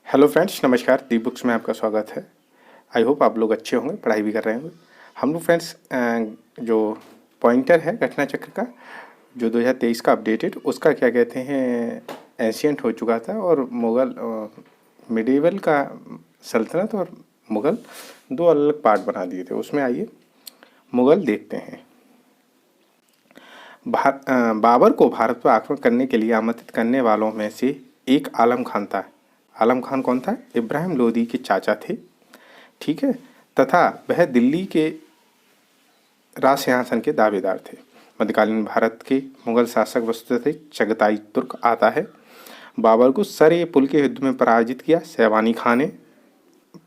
Hello friends, नमस्कार। दी books में आपका स्वागत है। आई होप आप लोग अच्छे होंगे, पढ़ाई भी कर रहे होंगे। हम लोग फ्रेंड्स जो पॉइंटर है घटना चक्र का, जो 2023 का अपडेटेड, उसका क्या कहते हैं, एंशियंट हो चुका था और मुग़ल मिडिवल का सल्तनत और मुग़ल दो अलग अलग पार्ट बना दिए थे। उसमें आइए मुग़ल देखते हैं। बाबर को भारत पर आक्रमण करने के लिए आमंत्रित करने वालों में से एक आलम खान था। आलम खान कौन था? इब्राहिम लोदी के चाचा थे, ठीक है, तथा वह दिल्ली के राज सिंहासन के दावेदार थे। मध्यकालीन भारत के मुगल शासक वस्तुतः थे चगताई तुर्क आता है। बाबर को सर ए पुल के युद्ध में पराजित किया सैवानी खान ने।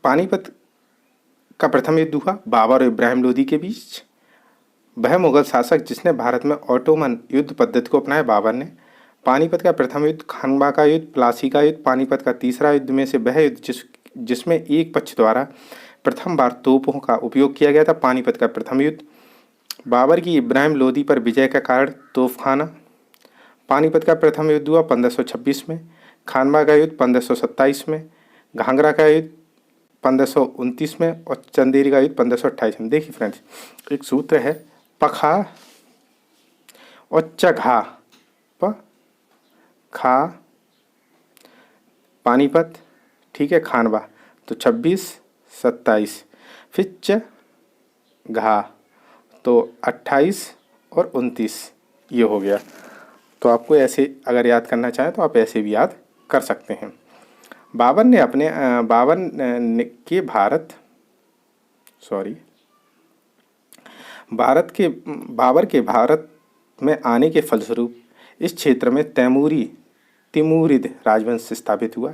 पानीपत का प्रथम युद्ध हुआ बाबर और इब्राहिम लोदी के बीच। वह मुगल शासक जिसने भारत में ऑटोमन युद्ध पद्धति को अपनाया बाबर ने। पानीपत का प्रथम युद्ध, खानवा का युद्ध, प्लासी का युद्ध, पानीपत का तीसरा युद्ध में से वह युद्ध जिसमें एक पक्ष द्वारा प्रथम बार तोपों का उपयोग किया गया था। पानीपत का प्रथम युद्ध। बाबर की इब्राहिम लोदी पर विजय का कारण तोपखाना। पानीपत का प्रथम युद्ध हुआ 1526 में, खानवा का युद्ध 1527 में, घाघरा का युद्ध 1529 में और चंदेरी का युद्ध 1528 में। देखिए फ्रेंड्स, एक सूत्र है पखा और चघा प खा पानीपत, ठीक है, खानवा तो 26 27, फिर च घा तो 28 और 29, ये हो गया। तो आपको ऐसे अगर याद करना चाहें तो आप ऐसे भी याद कर सकते हैं। बाबर ने अपने बाबर के भारत में आने के फलस्वरूप इस क्षेत्र में तिमूरिद राजवंश स्थापित हुआ।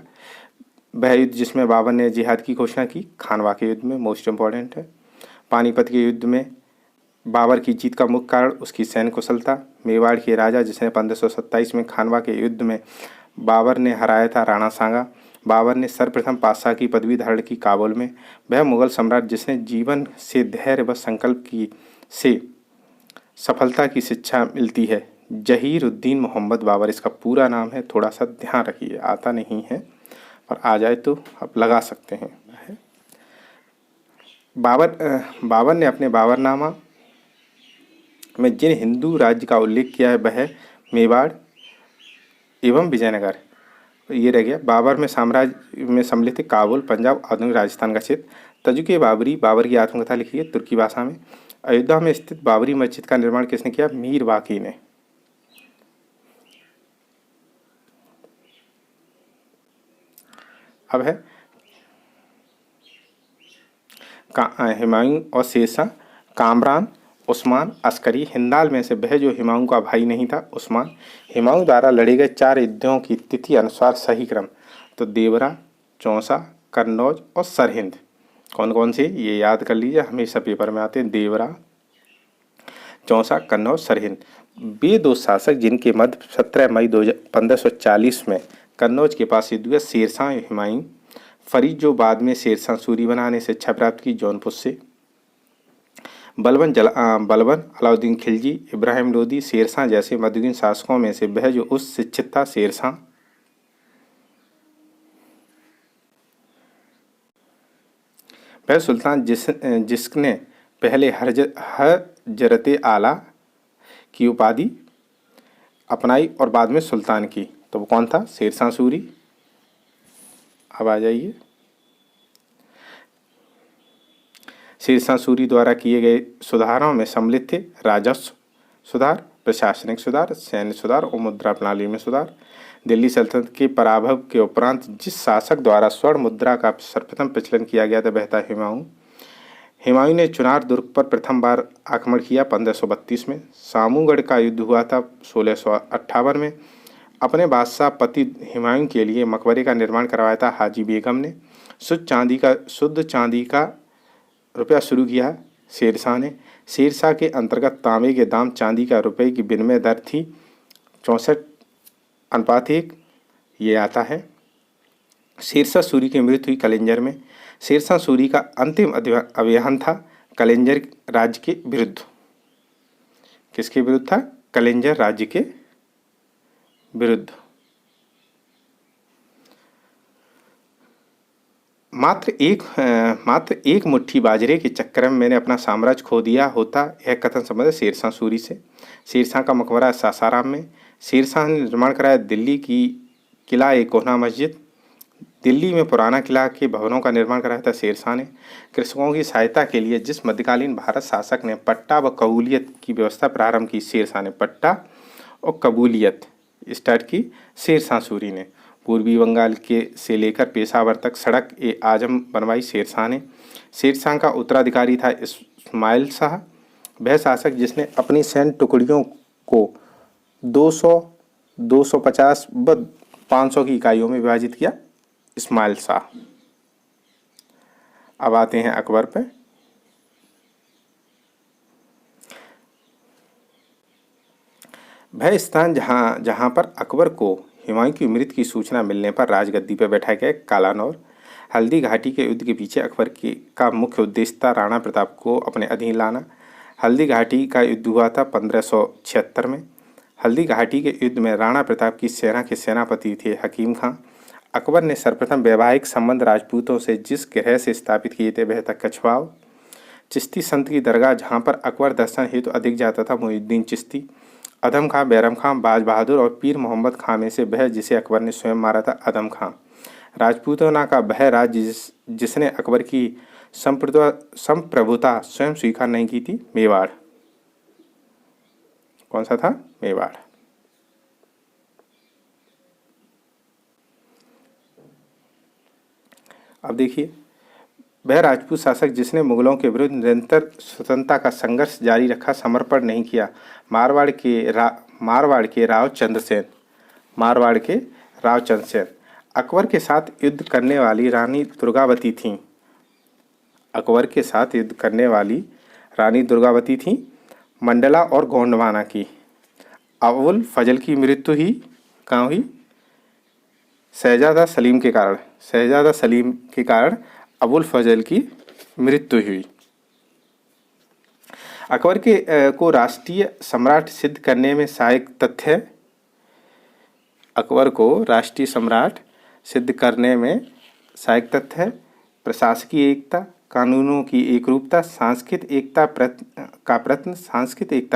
वह युद्ध जिसमें बाबर ने जिहाद की घोषणा की, खानवा के युद्ध में मोस्ट इम्पॉर्टेंट है। पानीपत के युद्ध में बाबर की जीत का मुख्य कारण उसकी सैन्य कुशलता। मेवाड़ के राजा जिसने 1527 में खानवा के युद्ध में बाबर ने हराया था, राणा सांगा। बाबर ने सर्वप्रथम पातशाह की पदवी धारण की काबुल में। वह मुगल सम्राट जिसने जीवन से धैर्य व संकल्प की से सफलता की शिक्षा मिलती है। जहीरुद्दीन मोहम्मद बाबर इसका पूरा नाम है। थोड़ा सा ध्यान रखिए, आता नहीं है और आ जाए तो आप लगा सकते हैं। बाबर ने अपने बाबरनामा में जिन हिंदू राज्य का उल्लेख किया है वह मेवाड़ एवं विजयनगर, ये रह गया। बाबर में साम्राज्य में सम्मिलित काबुल, पंजाब, आधुनिक राजस्थान का क्षेत्र। तजुके बाबरी, बाबर की आत्मकथा लिखी है तुर्की भाषा में। अयोध्या में स्थित बाबरी मस्जिद का निर्माण किसने किया? मीर वाकी ने। अब है हुमायूं और शेरशाह। कामरान, उस्मान, अस्करी। हिंदाल में से वह जो हुमायूं का भाई नहीं था, उस्मान। हुमायूं द्वारा लड़े गए 4 युद्धों की तिथि अनुसार सही क्रम तो देवरा, चौसा, कन्नौज और सरहिंद। कौन कौन से, ये याद कर लीजिए, हमेशा पेपर में आते हैं। देवरा, चौसा, कन्नौज, सरहिंद। वे दो शासक जिनके मध्य 17 मई 1540 में कन्नौज के पास युद्ध हुआ। शेरशाह हुमायूं, फरीद जो बाद में शेरशाह सूरी बनाने से इच्छा प्राप्त की जौनपुर से। बलबन अलाउद्दीन खिलजी, इब्राहिम लोदी, शेरशाह जैसे मध्ययुगीन शासकों में से वह जो उच्च शिक्षित था, शेरशाह। वह सुल्तान जिसने पहले हजरत आला की उपाधि अपनाई और बाद में सुल्तान की, तो वो कौन था? शेरशाह सूरी। अब आ जाइए, शेरशाह सूरी द्वारा किए गए सुधारों में सम्मिलित थे राजस्व सुधार, प्रशासनिक सुधार, सैन्य सुधार और मुद्रा प्रणाली में सुधार। दिल्ली सल्तनत के पराभव के उपरांत जिस शासक द्वारा स्वर्ण मुद्रा का सर्वप्रथम प्रचलन किया गया था वह था हुमायूं। हुमायूं ने चुनार दुर्ग पर प्रथम बार आक्रमण किया 1532 में। सामूगढ़ का युद्ध हुआ था 1658 में। अपने बादशाह पति हुमायूं के लिए मकबरे का निर्माण करवाया था हाजी बेगम ने। शुद्ध चांदी का रुपया शुरू किया शेरशाह ने। शेरशाह के अंतर्गत तांबे के दाम चांदी का रुपये की विनिमय दर थी 64:1, ये आता है। शेरशाह सूरी की मृत्यु हुई कलिंजर में। शेरशाह सूरी का अंतिम अभियान था कलिंजर राज्य के विरुद्ध। किसके विरुद्ध था? कलिंजर राज्य के विरुद्ध। मात्र एक मुट्ठी बाजरे के चक्कर में मैंने अपना साम्राज्य खो दिया होता, यह कथन संबंध है शेरशाह सूरी से। शेरशाह का मकबरा सासाराम में। शेरशाह ने निर्माण कराया दिल्ली की किला ए कोहना मस्जिद। दिल्ली में पुराना किला के भवनों का निर्माण कराया था शेरशाह ने। कृषकों की सहायता के लिए जिस मध्यकालीन भारत शासक ने पट्टा व कबूलियत की व्यवस्था प्रारंभ की, शेरशाह ने पट्टा और कबूलियत स्टार्ट की शेरशाह सूरी ने। पूर्वी बंगाल के से लेकर पेशावर तक सड़क ए आजम बनवाई शेरशाह ने। शेरशाह का उत्तराधिकारी था इस्माइल शाह, वह शासक जिसने अपनी सैन्य टुकड़ियों को 200, 250 व 500 की इकाइयों में विभाजित किया, इस्माइल शाह। अब आते हैं अकबर पे। वह स्थान जहां पर अकबर को हुमायूं की मृत्यु की सूचना मिलने पर राजगद्दी पर बैठाए गए, कालानौर। हल्दी घाटी के युद्ध के पीछे अकबर का मुख्य उद्देश्य था राणा प्रताप को अपने अधीन लाना। हल्दी घाटी का युद्ध हुआ था 1576 में। हल्दी घाटी के युद्ध में राणा प्रताप की सेना के सेनापति थे हकीम खां। अकबर ने सर्वप्रथम वैवाहिक संबंध राजपूतों से जिस ग्रह से स्थापित किए थे वह था कछवाव। चिश्ती संत की दरगाह जहाँ पर अकबर दर्शन हेतु अधिक जाता था, मुहिउद्दीन चिश्ती। अदम खां, बैरम खां, बाज बहादुर और पीर मोहम्मद खां में से वह जिसे अकबर ने स्वयं मारा था, अदम खां। राजपूताना का वह राज्य जिसने अकबर की संप्रभुता स्वयं स्वीकार नहीं की थी, मेवाड़। कौन सा था? मेवाड़। अब देखिए, वह राजपूत शासक जिसने मुगलों के विरुद्ध निरंतर स्वतंत्रता का संघर्ष जारी रखा, समर्पण नहीं किया, मारवाड़ के रावचंद्र सेन। मारवाड़ के रावचंद्र सेन अकबर के साथ युद्ध करने वाली रानी दुर्गावती थीं। अकबर के साथ युद्ध करने वाली रानी दुर्गावती थीं। मंडला और गोंडवाना की। अबुल फजल की मृत्यु ही कहाँ हुई? शहजादा सलीम के कारण। शहजादा सलीम के कारण अबुल फजल की मृत्यु हुई। अकबर के को राष्ट्रीय सम्राट सिद्ध करने में सहायक तथ्य। अकबर को राष्ट्रीय सम्राट सिद्ध करने में सहायक तथ्य है प्रशासकीय एकता, कानूनों की एकरूपता, सांस्कृतिक एकता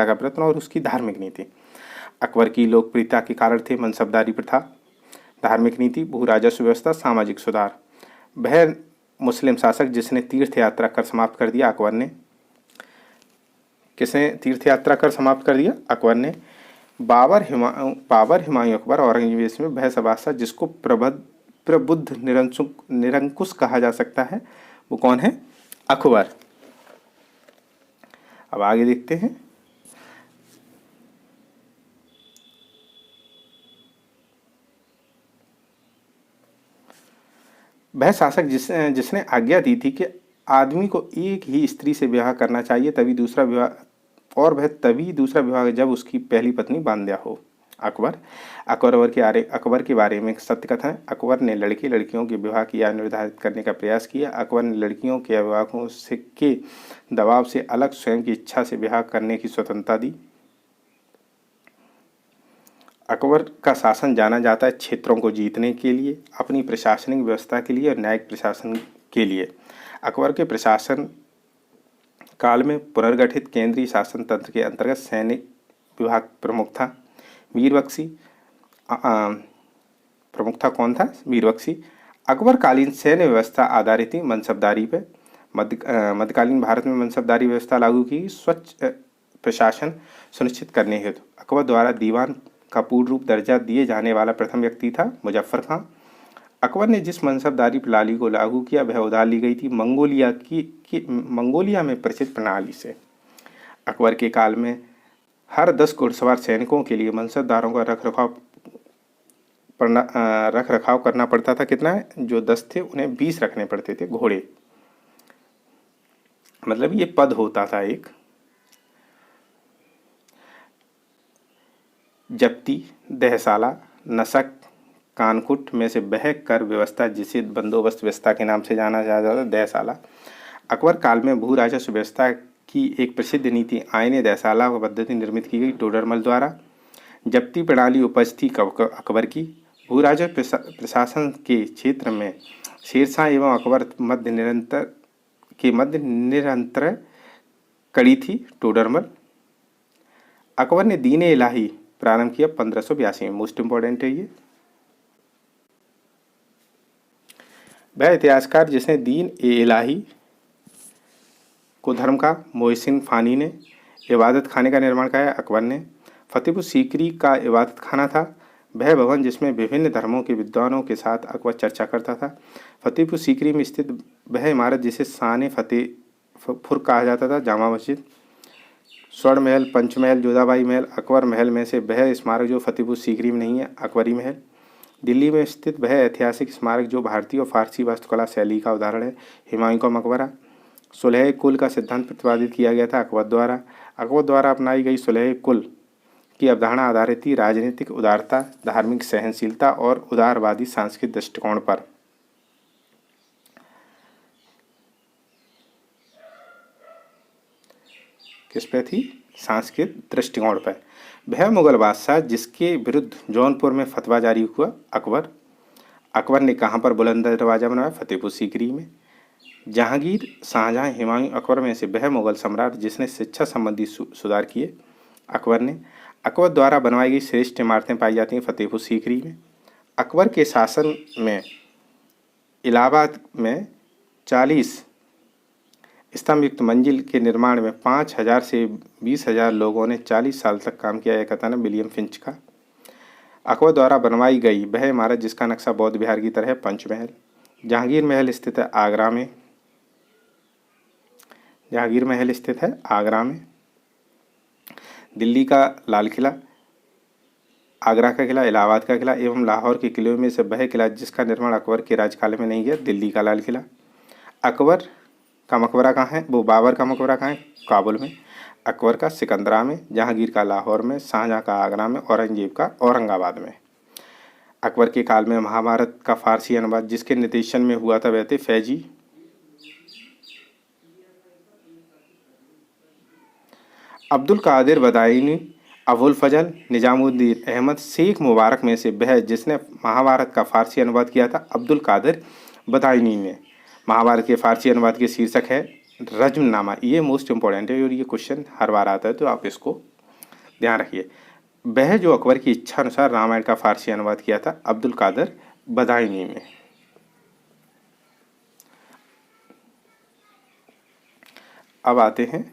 का प्रयत्न और उसकी धार्मिक नीति। अकबर की लोकप्रियता के कारण थे मनसबदारी प्रथा, धार्मिक नीति, भू राजस्व व्यवस्था, सामाजिक सुधार। वह मुस्लिम शासक जिसने तीर्थ यात्रा कर समाप्त कर दिया, अकबर ने। किसने तीर्थ यात्रा कर समाप्त कर दिया? अकबर ने। बाबर, हुमायूं अकबर, औरंगजेब में वह सभासद जिसको प्रबुद्ध निरंकुश कहा जा सकता है, वो कौन है? अकबर। अब आगे देखते हैं। वह शासक जिसने आज्ञा दी थी कि आदमी को एक ही स्त्री से विवाह करना चाहिए, तभी दूसरा विवाह, और वह तभी दूसरा विवाह जब उसकी पहली पत्नी बांध्या हो, अकबर। अकबर के बारे में सत्य कथन है। अकबर ने लड़के लड़कियों के विवाह की आयु निर्धारित करने का प्रयास किया। अकबर ने लड़कियों के अभिभावकों के दबाव से अलग स्वयं की इच्छा से विवाह करने की स्वतंत्रता दी। अकबर का शासन जाना जाता है क्षेत्रों को जीतने के लिए, अपनी प्रशासनिक व्यवस्था के लिए और न्यायिक प्रशासन के लिए। अकबर के प्रशासन काल में पुनर्गठित केंद्रीय शासन तंत्र के अंतर्गत सैनिक विभाग प्रमुख था, मीर बख्शी। प्रमुख था कौन था? मीर बख्शी। अकबर कालीन सैन्य व्यवस्था आधारित थी मनसबदारी पर। मध्यकालीन भारत में मनसबदारी व्यवस्था लागू की स्वच्छ प्रशासन सुनिश्चित करने हेतु अकबर द्वारा दीवान का पूर्ण रूप दर्जा दिए जाने वाला प्रथम व्यक्ति था मुजफ्फर खां। अकबर ने जिस मनसबदारी प्रणाली को लागू किया वह उधार ली गई थी मंगोलिया में प्रचलित प्रणाली से। अकबर के काल में हर 10 घुड़सवार सैनिकों के लिए मनसबदारों का रख रखाव करना पड़ता था। कितना है? जो 10 थे उन्हें 20 रखने पड़ते थे घोड़े, मतलब ये पद होता था एक। जब्ती, दहसाला, नसक, कानकुट में से बह कर व्यवस्था जिसे बंदोबस्त व्यवस्था के नाम से जाना जाता था, दहसाला। अकबर काल में भू राजस्व व्यवस्था की एक प्रसिद्ध नीति आईने दहसाला पद्धति निर्मित की गई टोडरमल द्वारा। जब्ती प्रणाली उपज थी अकबर की। भू राजस्व प्रशासन के क्षेत्र में शेरशाह एवं अकबर मध्य निरंतर कड़ी थी टोडरमल। अकबर ने दीन इलाही प्रारंभ किया 1582 में। मोस्ट इंपॉर्टेंट है ये। वह इतिहासकार जिसने दीन ए इलाही को धर्म का, मोहसिन फानी ने इबादत खाने का निर्माण किया, अकबर ने। फतेहपुर सीकरी का इबादत खाना था वह भवन जिसमें विभिन्न धर्मों के विद्वानों के साथ अकबर चर्चा करता था। फतेहपुर सीकरी में स्थित वह इमारत जिसे शान फतेहपुर कहा जाता था, जामा मस्जिद, स्वर्ण महल, पंचमहल, जोधाबाई महल, अकबर महल में से वह स्मारक जो फतेहपुर सीकरी में नहीं है, अकबरी महल। दिल्ली में स्थित वह ऐतिहासिक स्मारक जो भारतीय और फारसी वास्तुकला शैली का उदाहरण है, हुमायूं का मकबरा। सुलह कुल का सिद्धांत प्रतिपादित किया गया था अकबर द्वारा। अकबर द्वारा अपनाई गई सुलह कुल की अवधारणा आधारित थी राजनीतिक उदारता, धार्मिक सहनशीलता और उदारवादी सांस्कृतिक दृष्टिकोण पर। किस पे थी? सांस्कृतिक दृष्टिकोण पर। वह मुगल बादशाह जिसके विरुद्ध जौनपुर में फतवा जारी हुआ, अकबर। अकबर ने कहाँ पर बुलंद दरवाजा बनाया? फतेहपुर सीकरी में। जहांगीर, शाहजहां, हुमायूं, अकबर में से वह मुगल सम्राट जिसने शिक्षा संबंधी सुधार किए, अकबर ने। अकबर द्वारा बनवाई गई श्रेष्ठ इमारतें पाई जाती हैं फतेहपुर सीकरी में। अकबर के शासन में इलाहाबाद में 40 स्तंभ युक्त मंजिल के निर्माण में 5000 से 20,000 लोगों ने 40 साल तक काम किया, यह कथन है विलियम फिंच का। अकबर द्वारा बनवाई गई वह इमारत जिसका नक्शा बौद्ध विहार की तरह है, पंचमहल। जहांगीर महल स्थित है आगरा में। जहांगीर महल स्थित है आगरा में। दिल्ली का लाल किला, आगरा का किला, इलाहाबाद का किला एवं लाहौर के किले में से वह किला जिसका निर्माण अकबर के राज्यकाल में नहीं किया, दिल्ली का लाल किला। अकबर का मकबरा कहाँ है? वो बाबर का मकबरा कहाँ है? काबुल में। अकबर का सिकंदरा में, जहांगीर का लाहौर में, शाहजहां का आगरा में, औरंगजेब का औरंगाबाद में। अकबर के काल में महाभारत का फारसी अनुवाद जिसके निर्देशन में हुआ था वह थे फैजी अब्दुल कादिर बदायूनी, अबुल फजल, निजामुद्दीन अहमद, शेख मुबारक में से वह जिसने महाभारत का फारसी अनुवाद किया था, अब्दुल कादिर बदायूनी ने। महाभारत के फारसी अनुवाद के शीर्षक है रज्मनामा। ये मोस्ट इंपॉर्टेंट है और ये क्वेश्चन हर बार आता है, तो आप इसको ध्यान रखिए। वह जो अकबर की इच्छा अनुसार रामायण का फारसी अनुवाद किया था, अब्दुल कादिर बदायूनी ने। अब आते हैं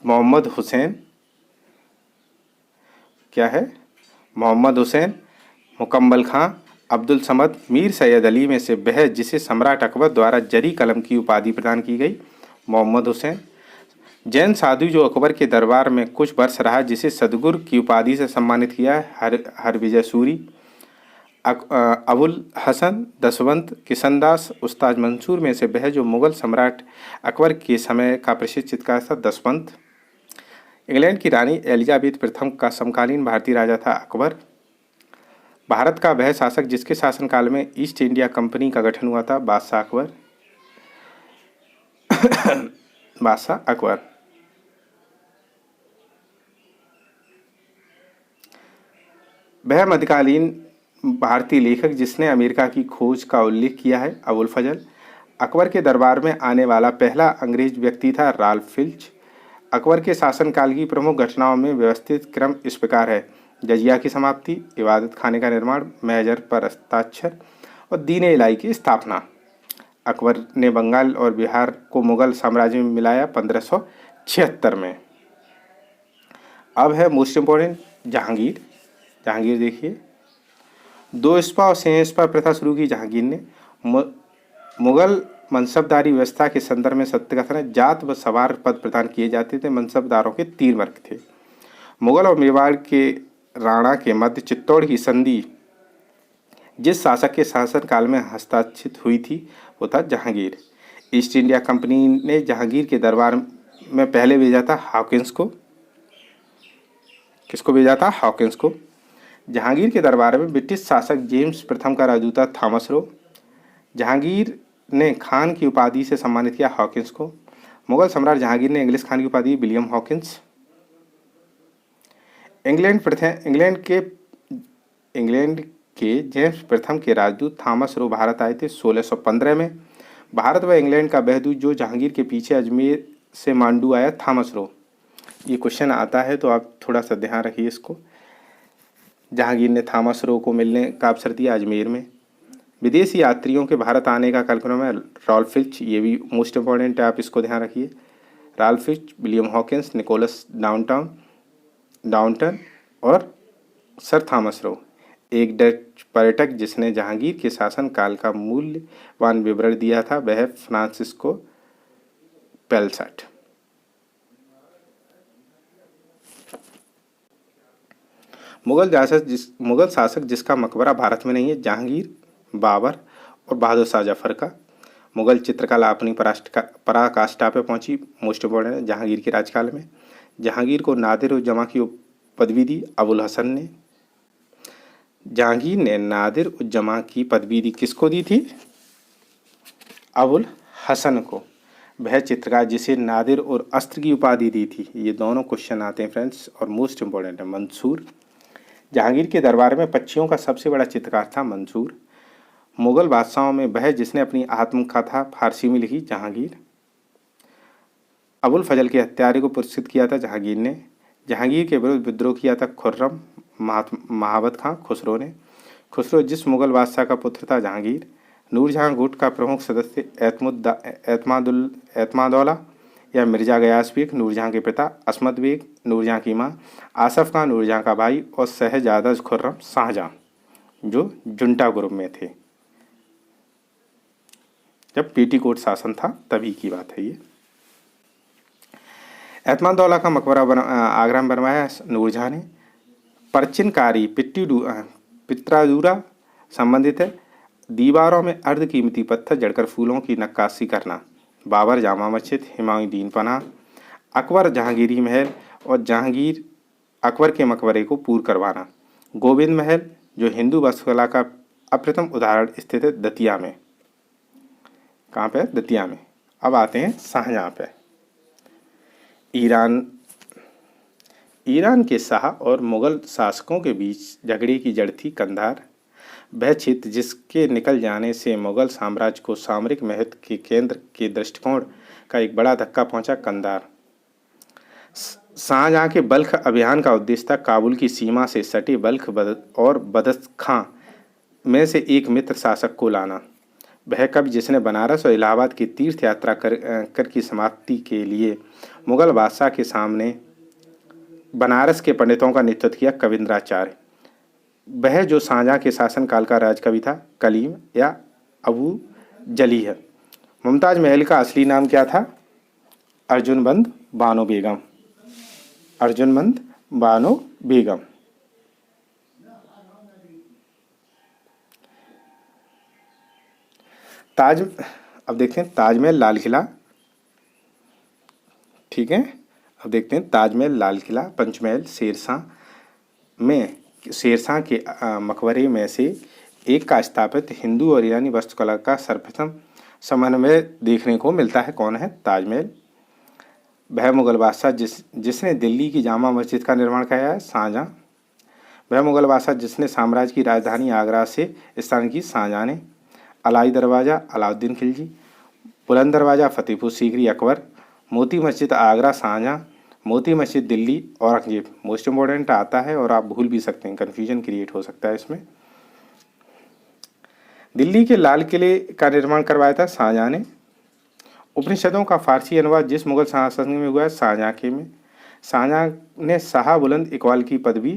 मोहम्मद हुसैन। क्या है? मोहम्मद हुसैन, मुकम्मल खां, अब्दुल समद, मीर सैयद अली में से वह जिसे सम्राट अकबर द्वारा जरी कलम की उपाधि प्रदान की गई, मोहम्मद हुसैन। जैन साधु जो अकबर के दरबार में कुछ वर्ष रहा जिसे सदगुरु की उपाधि से सम्मानित किया है, हरविजय सूरी। अबुल हसन दसवंत, किशनदास, उस्ताद मंसूर में से वह जो मुगल सम्राट अकबर के समय का प्रसिद्ध चित्रकार था, दसवंत। इंग्लैंड की रानी एलिजाबेथ प्रथम का समकालीन भारतीय राजा था अकबर। भारत का वह शासक जिसके शासनकाल में ईस्ट इंडिया कंपनी का गठन हुआ था, बादशाह अकबर। बादशाह अकबर। वह मध्यकालीन भारतीय लेखक जिसने अमेरिका की खोज का उल्लेख किया है, अबुल फजल। अकबर के दरबार में आने वाला पहला अंग्रेज व्यक्ति था राल्फ फिल्च। अकबर के शासनकाल की प्रमुख घटनाओं में व्यवस्थित क्रम इस प्रकार है: जजिया की समाप्ति, इबादत खाने का निर्माण, महजर पर हस्ताक्षर और दीन इलाही की स्थापना। अकबर ने बंगाल और बिहार को मुगल साम्राज्य में मिलाया 1576 में। अब है मोस्ट इम्पोर्टेंट जहांगीर। जहांगीर देखिए, दो स्पा और सेस्पा प्रथा शुरू की जहांगीर ने। मुगल मनसबदारी व्यवस्था के संदर्भ में सत्य कथन है, जात व सवार पद प्रदान किए जाते थे। मनसबदारों के 3 वर्ग थे। मुगल और मेवाड़ के राणा के मध्य चित्तौड़ की संधि जिस शासक के शासनकाल में हस्ताक्षरित हुई थी वो था जहांगीर। ईस्ट इंडिया कंपनी ने जहांगीर के दरबार में पहले भेजा था हॉकिंस को। किसको भेजा था? हॉकिंस को। जहांगीर के दरबार में ब्रिटिश शासक जेम्स प्रथम का राजदूत था थॉमस रो। जहांगीर ने खान की उपाधि से सम्मानित किया हॉकिंस को। मुगल सम्राट जहांगीर ने इंग्लिश खान की उपाधि विलियम हॉकिंस। इंग्लैंड के जेम्स प्रथम के राजदूत थॉमस रो भारत आए थे 1615 में। भारत व इंग्लैंड का बहदूत जो जहांगीर के पीछे अजमेर से मांडू आया, थॉमस रो। ये क्वेश्चन आता है तो आप थोड़ा सा ध्यान रखिए इसको। जहांगीर ने थॉमस रो को मिलने का अवसर दिया अजमेर में। विदेशी यात्रियों के भारत आने का कार्यक्रम है रॉल्फ फिच, ये भी मोस्ट इंपॉर्टेंट है, आप इसको ध्यान रखिए। Ralph Fitch, William Hawkins, Nicholas Downton और सर थॉमस रो। एक डच पर्यटक जिसने जहांगीर के शासनकाल का मूल्यवान विवरण दिया था वह है फ्रांसिस्को पेलसट। मुगल शासक जिसका मकबरा भारत में नहीं है, जहांगीर, बाबर और बहादुर शाह जफर का। मुगल चित्रकला अपनी पराकाष्ठा पे पहुंची, मोस्ट इम्पोर्टेंट है, जहांगीर के राजकाल में। जहांगीर को नादिर उज जमा की पदवी दी अबुल हसन ने। जहांगीर ने नादिर उज जमा की पदवी दी, किसको दी थी? अबुल हसन को। वह चित्रकार जिसे नादिर और अस्त्र की उपाधि दी थी, ये दोनों क्वेश्चन आते हैं फ्रेंड्स, और मोस्ट इम्पोर्टेंट है मंसूर। जहांगीर के दरबार में पक्षियों का सबसे बड़ा चित्रकार था मंसूर। मुगल बादशाहों में वह जिसने अपनी आत्मकथा फारसी में लिखी, जहांगीर। अबुल फजल के हत्यारे को पुरस्कृत किया था जहांगीर ने। जहांगीर के विरुद्ध विद्रोह किया था खुर्रम महाबत खां खुसरो ने। खुसरो जिस मुगल बादशाह का पुत्र था जहांगीर। नूरजहां गुट का प्रमुख सदस्य एतमादौला या मिर्जा गयास बेग, नूरजहां के पिता, असमत बेग, नूरजहां की माँ, आसफ खां, नूरजहां का भाई, और शहजादा खुर्रम शाहजहां, जो जुंटा ग्रुप में थे जब पेटीकोट शासन था, तभी की बात है ये। एतमादौला का मकबरा आगरा में बनवाया नूरजहां ने। परचिनकारी पित्रादूरा संबंधित है। दीवारों में अर्धकीमती पत्थर जड़कर फूलों की नक्काशी करना, बाबर जामा मस्जिद, हिमायूद्दीन पनाह। अकबर जहांगीरी महल और जहांगीर अकबर के मकबरे को पूर्ण करवाना। गोविंद महल जो हिंदू वास्तुकला का अप्रथम उदाहरण स्थित है दतिया में। कहाँ पे? दतिया में। अब आते हैं शाहजहां पे। ईरान के शाह और मुगल शासकों के बीच झगड़े की जड़ थी कंधार। वह क्षेत्र जिसके निकल जाने से मुगल साम्राज्य को सामरिक महत्व के केंद्र के दृष्टिकोण का एक बड़ा धक्का पहुंचा, कंधार। शाहजहां के बल्ख अभियान का उद्देश्य था काबुल की सीमा से सटे बल्ख और बदख्शां खां में से एक मित्र शासक को लाना। वह कवि जिसने बनारस और इलाहाबाद की तीर्थ यात्रा कर की समाप्ति के लिए मुगल बादशाह के सामने बनारस के पंडितों का नेतृत्व किया, कविंद्राचार्य। वह जो शाहजहां के शासनकाल का राजकवि था, कलीम या अबू जली है। मुमताज महल का असली नाम क्या था? अर्जुनबंद बानो बेगम। अर्जुनबंद बानो बेगम। अब देखते हैं ताजमहल, लाल किला। ठीक है, अब देखते हैं ताजमहल, लाल किला, पंचमहल, शेरशाह के मकबरे में से एक का स्थापित हिंदू और ईरानी वास्तुकला का सर्वप्रथम समन्वय देखने को मिलता है। कौन है? ताजमहल। वह मुगल बादशाह जिसने दिल्ली की जामा मस्जिद का निर्माण किया है, शाहजहां। वह मुगल बादशाह जिसने साम्राज्य की राजधानी आगरा से स्थान की, शाहजहां ने। अलाई दरवाज़ा, अलाउद्दीन खिलजी। बुलंद दरवाज़ा, फतेहपुर सीकरी, अकबर। मोती मस्जिद, आगरा, शाहजहां। मोती मस्जिद, दिल्ली, औरंगजेब। मोस्ट इम्पोर्टेंट आता है और आप भूल भी सकते हैं, कन्फ्यूजन क्रिएट हो सकता है इसमें। दिल्ली के लाल किले का निर्माण करवाया था शाहजहां ने। उपनिषदों का फारसी अनुवाद जिस मुगल शासन में हुआ है, शाहजहां के में। शाहजहां ने शाह बुलंद इकबाल की पदवी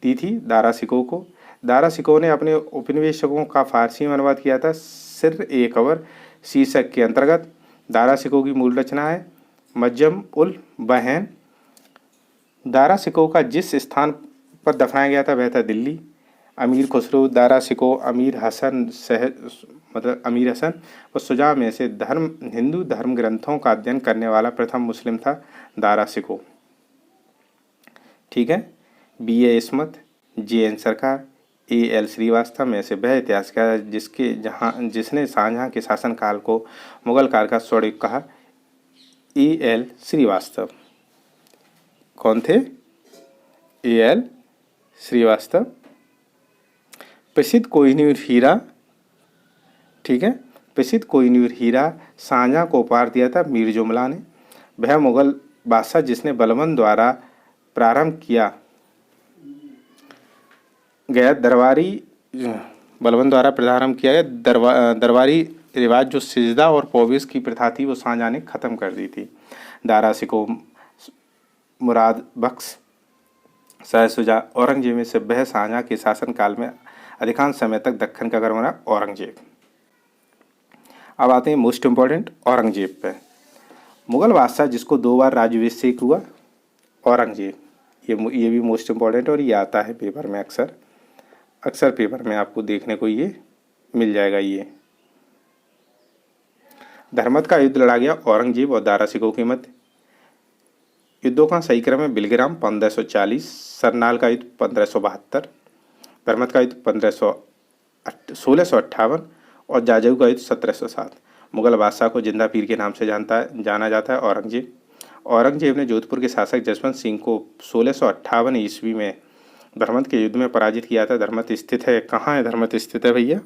दी थी दारा सिकोह को। दारा सिकोह ने अपने उपनिवेशकों का फारसी में अनुवाद किया था सिर ए कबर शीर्षक के अंतर्गत। दारा सिकोह की मूल रचना है मज्जम उल बहन। दारा सिकोह का जिस स्थान पर दफनाया गया था वह था दिल्ली। अमीर खुसरो, दारा सिकोह, अमीर हसन व शुजा में से हिंदू धर्म ग्रंथों का अध्ययन करने वाला प्रथम मुस्लिम था दारा सिकोह। ठीक है। B.A. इस्मत, J.N. सरकार, A.L. श्रीवास्तव में से वह इतिहासकार जिसने शाहजहां के शासनकाल को मुगल काल का स्वर्णयुग कहा, A.L. श्रीवास्तव। कौन थे? A.L. श्रीवास्तव। प्रसिद्ध कोहिनूर हीरा, ठीक है, प्रसिद्ध कोहिनूर हीरा शाहजहाँ को उपहार दिया था मीर जुमला ने। वह मुगल बादशाह जिसने बलबन द्वारा प्रारंभ किया गया दरबारी बलबन द्वारा प्रारंभ किया गया दरबारी रिवाज जो सिजदा और पौविस की प्रथा थी वो शाहजहाँ ने ख़त्म कर दी थी। दारा सिको, मुराद बख्श, शाह शुजा, औरंगजेब में से वह शाहजहाँ के शासनकाल में अधिकांश समय तक दक्कन का गवर्नर रहा औरंगजेब। अब आते हैं मोस्ट इम्पॉर्टेंट औरंगजेब पे। मुगल बादशाह जिसको 2 बार राज्याभिषेक हुआ औरंगजेब, ये भी मोस्ट इम्पॉर्टेंट और ये आता है पेपर में अक्सर पेपर में आपको देखने को ये मिल जाएगा। ये धर्मत का युद्ध लड़ा गया औरंगजेब और दारा सिकोह के मध्य। युद्धों का सही क्रम है बिलग्राम 1540, सरनाल का युद्ध 1572, धर्मत का युद्ध 1658 और जाजऊ का युद्ध 1707। मुगल बादशाह को जिंदा पीर के नाम से जाना जाता है औरंगजेब। औरंगजेब ने जोधपुर के शासक जसवंत सिंह को 1658 ईस्वी में धर्मत के युद्ध में पराजित किया था। धर्मत स्थित है, कहाँ है धर्मत स्थित है भैया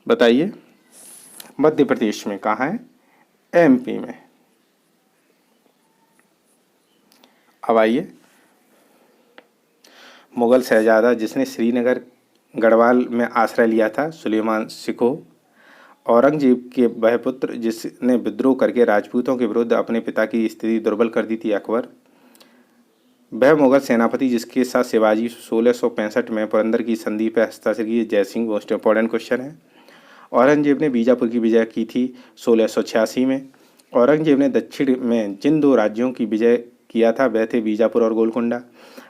बताइए? मध्य प्रदेश में। कहाँ है? एमपी में। अब आइए, मुगल शहजादा जिसने श्रीनगर गढ़वाल में आश्रय लिया था सुलेमान सिकोह। औरंगजेब के वह पुत्र जिसने विद्रोह करके राजपूतों के विरुद्ध अपने पिता की स्थिति दुर्बल कर दी थी अकबर। वह मुगल सेनापति जिसके साथ शिवाजी 1665 में पुरंदर की संधि पर हस्ताक्षर किए जयसिंह। मोस्ट इंपॉर्टेंट क्वेश्चन है। औरंगजेब ने बीजापुर की विजय की थी 1686 में। औरंगजेब ने दक्षिण में जिन 2 राज्यों की विजय किया था वह थे बीजापुर और गोलकुंडा।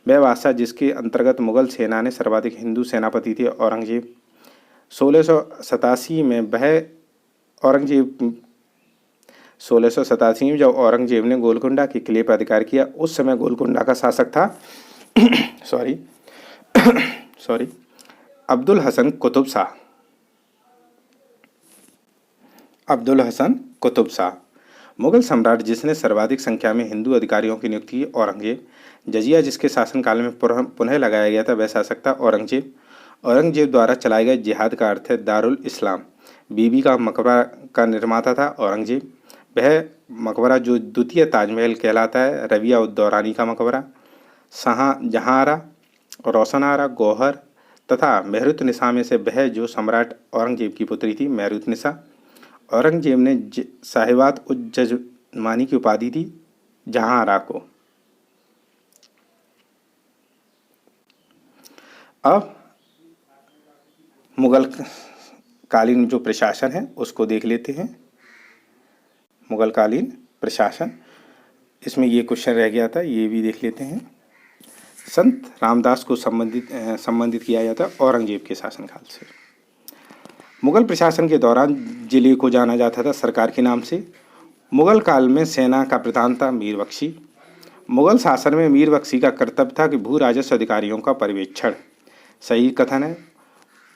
वह बादशाह जिसके अंतर्गत मुगल सेना ने सर्वाधिक हिंदू सेनापति थे औरंगजेब। 1687 में जब औरंगजेब ने गोलकुंडा के किले पर अधिकार किया उस समय गोलकुंडा का शासक था सॉरी अब्दुल हसन कुतुब शाह। मुगल सम्राट जिसने सर्वाधिक संख्या में हिंदू अधिकारियों की नियुक्ति की औरंगजेब। जजिया जिसके शासनकाल में पुनः लगाया गया था वह शासक था औरंगजेब। औरंगजेब द्वारा चलाए गए जिहाद का अर्थ है दारुल इस्लाम। बीबी का मकबरा का निर्माता था औरंगजेब। वह मकबरा जो द्वितीय ताजमहल कहलाता है। रबिया उद दौरानी का मकबरा, जहांआरा, रोशनारा, गौहर तथा मेहरुतनिसा में से वह जो सम्राट औरंगजेब की पुत्री थी मेहरुतनिसा। औरंगजेब ने साहिबात उज जजमानी की उपाधि दी जहांआरा को। अब मुगल कालीन जो प्रशासन है उसको देख लेते हैं। मुगल कालीन प्रशासन, इसमें ये क्वेश्चन रह गया था, ये भी देख लेते हैं। संत रामदास को संबंधित किया जाता है औरंगजेब के शासनकाल से। मुगल प्रशासन के दौरान जिले को जाना जाता था सरकार के नाम से। मुगल काल में सेना का प्रधान था मीर बख्शी। मुगल शासन में मीर बख्शी का कर्तव्य था कि भू राजस्व अधिकारियों का पर्यवेक्षण। सही कथन है।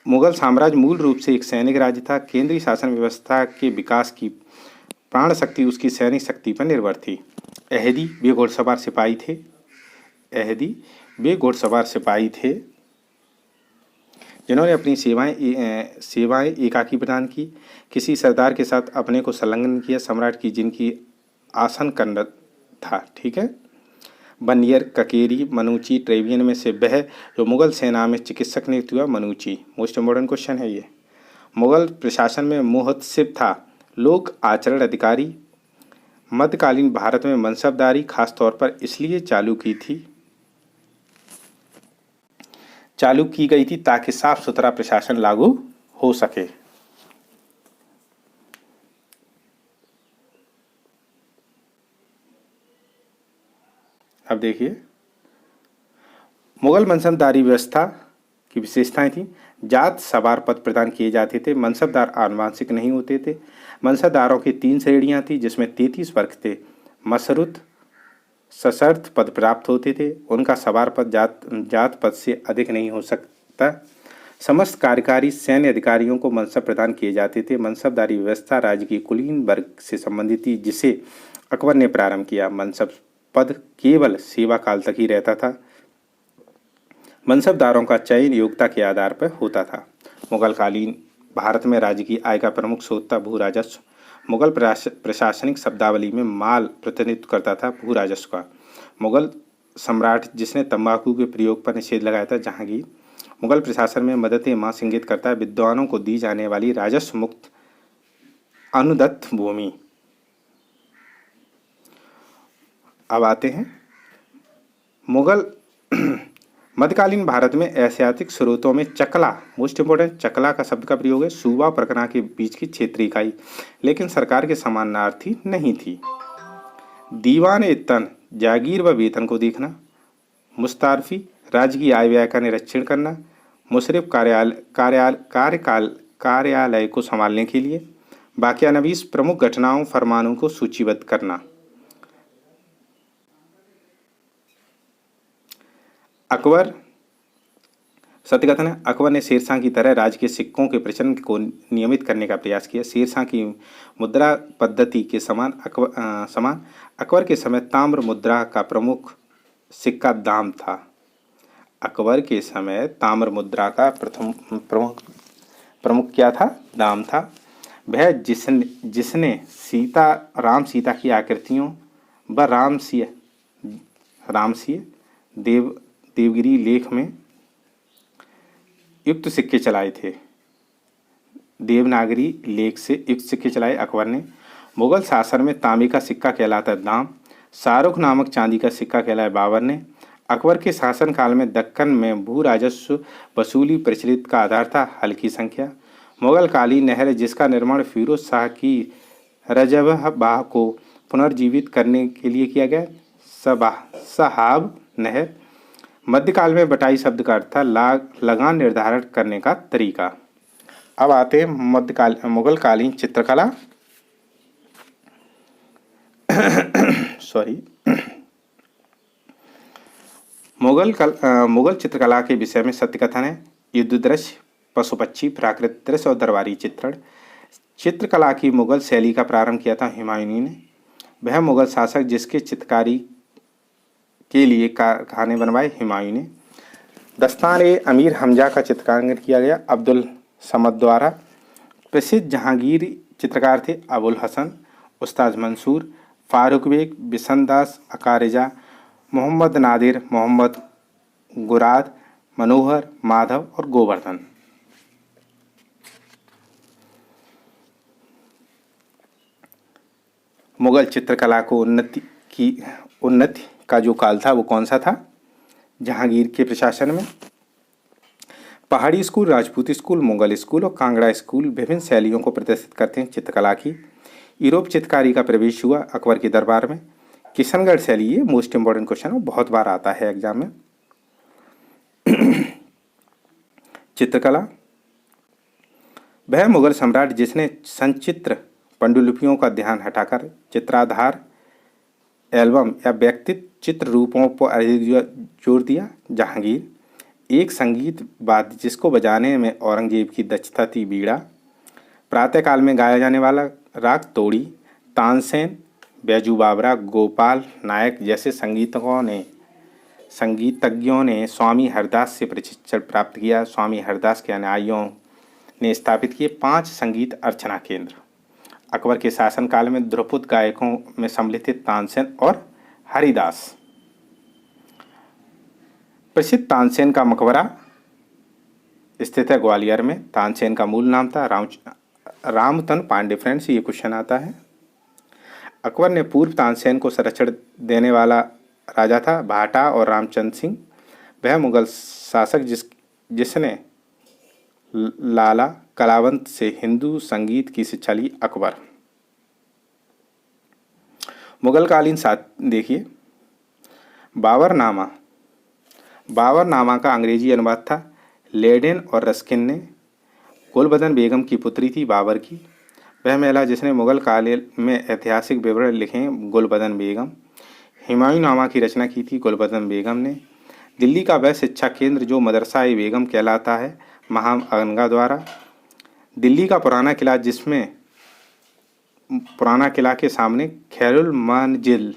मुगल साम्राज्य मूल रूप से एक सैनिक राज्य था। केंद्रीय शासन व्यवस्था के विकास की प्राण शक्ति उसकी सैनिक शक्ति पर निर्भर थी। अहदी वे घोड़सवार सिपाही थे जिन्होंने अपनी सेवाएं एकाकी प्रदान की। किसी सरदार के साथ अपने को संलग्न किया। सम्राट की जिनकी आसन कन्न था, ठीक है। बनियर, ककेरी, मनुची, ट्रेवियन में से वह जो मुगल सेना में चिकित्सक नियुक्त हुआ मनुची। मोस्ट इम्पोर्टेंट क्वेश्चन है ये। मुगल प्रशासन में मुहतसिब था लोक आचरण अधिकारी। मध्यकालीन भारत में मनसबदारी खासतौर पर इसलिए चालू की गई थी ताकि साफ सुथरा प्रशासन लागू हो सके। अब देखिए, मुगल मनसबदारी व्यवस्था की विशेषताएं थी। जात सवार पद प्रदान किए जाते थे। मनसबदार आनुवांशिक नहीं होते थे। मनसबदारों की 3 श्रेणियां थी जिसमें 33 वर्ग थे। मशरुत सशर्त पद प्राप्त होते थे। उनका सवार पद जात पद से अधिक नहीं हो सकता। समस्त कार्यकारी सैन्य अधिकारियों को मनसब प्रदान किए जाते थे। मनसबदारी व्यवस्था राज्य की कुलीन वर्ग से संबंधित थी जिसे अकबर ने प्रारंभ किया। मनसब पद केवल सेवा काल तक ही रहता था। मनसबदारों का चयन योग्यता के आधार पर होता था। मुगल कालीन भारत में राज्य की आय का प्रमुख स्रोत था भू राजस्व। मुगल प्रशासनिक शब्दावली में माल प्रतिनिधित्व करता था भू राजस्व का। मुगल सम्राट जिसने तंबाकू के प्रयोग पर निषेध लगाया था जहांगीर। मुगल प्रशासन में मदद ए मां इंगित करता है विद्वानों को दी जाने वाली राजस्व मुक्त अनुदत्त भूमि। अब आते हैं मुगल मध्यकालीन भारत में ऐतिहासिक स्रोतों में चकला, मोस्ट इंपोर्टेंट, चकला का शब्द का प्रयोग है सूबा और परगना के बीच की क्षेत्रीय इकाई, लेकिन सरकार के समानार्थी नहीं थी। दीवान ए तन, जागीर व वेतन को देखना। मुस्तारफी, राज्य की आय व्यय का निरीक्षण करना। मुशर्रिफ, कार्यालय को संभालने के लिए। बाकिया नवीस, प्रमुख घटनाओं फरमानों को सूचीबद्ध करना। अकबर, सत्यकथन है अकबर ने शेरशाह की तरह राज्य के सिक्कों के प्रचलन को नियमित करने का प्रयास किया। शेरशाह की मुद्रा पद्धति के समान अकबर के समय ताम्र मुद्रा का प्रमुख सिक्का दाम था। अकबर के समय ताम्र मुद्रा का प्रमुख क्या था? दाम था। वह जिसने राम सीता की आकृतियों व रामसीय देवगिरी लेख में युक्त सिक्के चलाए थे। देवनागरी लेख से युक्त सिक्के चलाए अकबर ने। मुगल शासन में तांबे का सिक्का कहलाता दाम। शाहरुख नामक चांदी का सिक्का कहलाया बाबर ने। अकबर के शासनकाल में दक्कन में भू राजस्व वसूली प्रचलित का आधार था हल्की संख्या। मुगल कालीन नहर जिसका निर्माण फिरोज शाह की रजबबाह को पुनर्जीवित करने के लिए किया गया, सहाब नहर। मध्यकाल में बटाई शब्द का अर्थ था लगान निर्धारण करने का तरीका। अब आते हैं मुगल कालीन चित्रकला मुगल चित्रकला के विषय में सत्यकथन है युद्ध दृश्य, पशु पक्षी, प्राकृतिक दृश्य और दरबारी चित्रण। चित्रकला की मुगल शैली का प्रारंभ किया था हुमायूं ने। वह मुगल शासक जिसके चित्रकारी के लिए खाने बनवाए हुमायूं ने। दस्तान-ए-अमीर हमजा का चित्रांकन किया गया अब्दुल समद द्वारा। प्रसिद्ध जहांगीर चित्रकार थे अबुल हसन, उस्ताद मंसूर, फारूक बेग, बिशनदास अकारिजा, मोहम्मद नादिर, मोहम्मद गुराद, मनोहर, माधव और गोवर्धन। मुगल चित्रकला को उन्नति का जो काल था वो कौन सा था? जहांगीर के प्रशासन में। पहाड़ी school, Rajput school, Mughal school और कांगड़ा स्कूल विभिन्न शैलियों को प्रदर्शित करते हैं चित्रकला की। यूरोप चित्रकारी का प्रवेश हुआ अकबर के दरबार में। किशनगढ़ शैली, ये मोस्ट इंपॉर्टेंट क्वेश्चन है, बहुत बार आता है एग्जाम में। चित्रकला, वह मुगल सम्राट जिसने संचित्र पांडुलिपियों का ध्यान हटाकर चित्राधार एल्बम या व्यक्तित्व चित्र रूपों पर अधिक जोर दिया। जहांगीर। एक संगीत वाद्य जिसको बजाने में औरंगजेब की दक्षता थी बीड़ा। प्रातःकाल में गाया जाने वाला राग तोड़ी। तानसेन, बैजू बावरा, गोपाल नायक जैसे संगीतज्ञों ने स्वामी हरदास से प्रशिक्षण प्राप्त किया। स्वामी हरदास के अनुयायियों ने स्थापित किए 5 संगीत अर्चना केंद्र। अकबर के शासनकाल में ध्रुपद गायकों में सम्मिलित थे तानसेन और हरिदास। प्रसिद्ध तानसेन का मकबरा स्थित है ग्वालियर में। तानसेन का मूल नाम था रामतन पांडे। फ्रेंड्स, ये क्वेश्चन आता है। अकबर ने पूर्व तानसेन को संरक्षण देने वाला राजा था भाटा और रामचंद्र सिंह। वह मुगल शासक जिसने लाला कलावंत से हिंदू संगीत की शिक्षा ली। अकबर। मुगलकालीन देखिए बाबरनामा का अंग्रेजी अनुवाद था लेडेन और रस्किन ने। गुलबदन बेगम की पुत्री थी बाबर की। वह महिला जिसने मुगल काल में ऐतिहासिक विवरण लिखे गुलबदन बेगम। हुमायूं नामा की रचना की थी गुलबदन बेगम ने। दिल्ली का वह शिक्षा केंद्र जो मदरसा-ए-बेगम कहलाता है महामना द्वारा। दिल्ली का पुराना किला के सामने खैरुल मंजिल